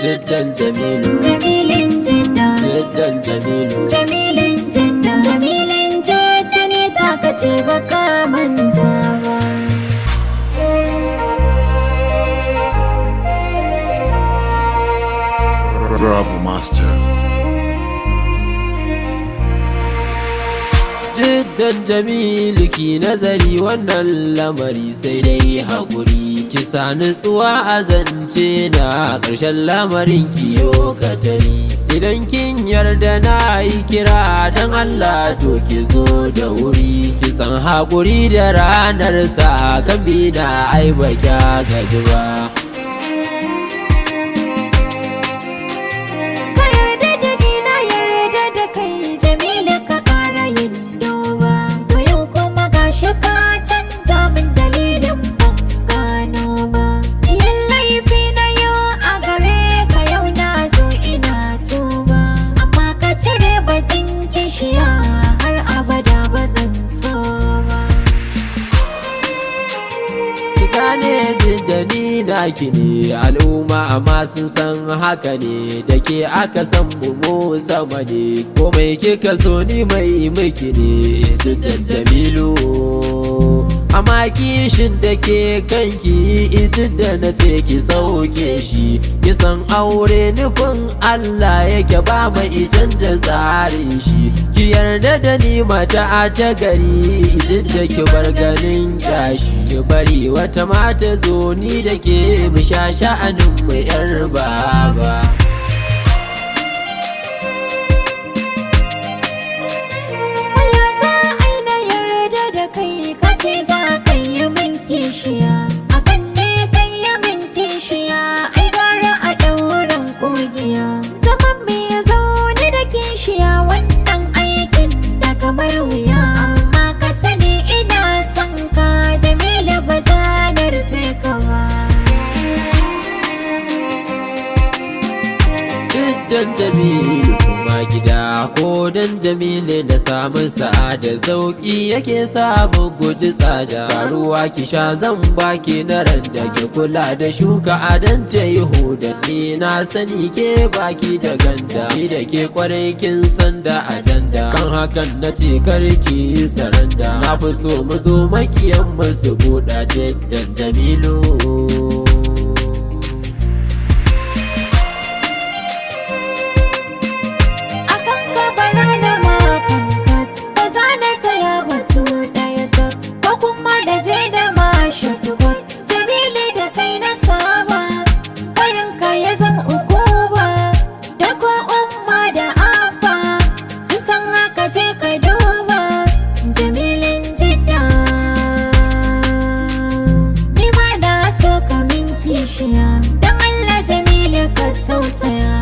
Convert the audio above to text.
Jiddan Jamilu, Jamilun Jidda, Jiddan Jamilu, Jamilun Jidda, Jamilun Jidda ne taka ce baka manta ba. Bravo Master. Jiddan Jamilu ki nazari wannan lamari sai dai haƙuri. Ki sa nutsuwa a zance na ƙarshen lamarin kiyo katari. Idan kin yarda na yi kira don Allah to ki zo da wuri. Ki san haƙuri da ranar sa kan bina ai ba kya gaji ba. Ka yarda da ni na yarda da kai Jamilu ka ƙara yin duba. To yau kuma gashi ka canja min dalilin ban gano ba. Yin laifi na yau a gare ka yau na zo ina tuba. Amma ka cire batun kishiya har abada ba zan so ba. Ki gane Jidda ni naki ne, al'umma amma sun san haka ne. Da ke aka san mu sama ne, komai kika so ni mai miki ne. Jiddan Jamilu, amma kishin da ke kanki Jidda na ce ki sauke shi. Ki san aure nufin Allah yake ba mai canja tsarin shi. Ki yarda da ni mata ta gari Jidda ki bar ganin kyashi. Ki bari wata mata zo ni da ke mu sha sha'anin mu yar baba. Waya za a yi na yarda da kai ka ce za ka yi min kishiya. Akan ne ka yi min kishiya ai gara a ɗaurin ƙugiya. Zaman me ya zaune da kishiya wannan aikin da kamar wuya. Amma ka sani ina son ka Jamilu ba za na rufe ka ba. Jiddan Jamilu kuma gida ko dan Jamilu da samun sa'ada sauki yake samun guji tsada. Karuwa ki sha zan baki na ran da ke kula da shuka adan ta yi hudanni. Na sani ke baki da ganda ni da ke kwarai kin san da ajanda. Kan hakan na ce karki saranda. Na fi so mu zo makiyan mu su buɗa Jiddan Jamilu. Akan ka bara na makankat ba za na saya batu ɗaya ta ko kuma da je da ma shatukot. Jamilu da kai na saba barin ka ya zama ukuba. Da ko umma da abba su san haka je ka duba. Jamilun Jidda ni ma na so ka min kishiya don Allah Jamilu ka tausaya.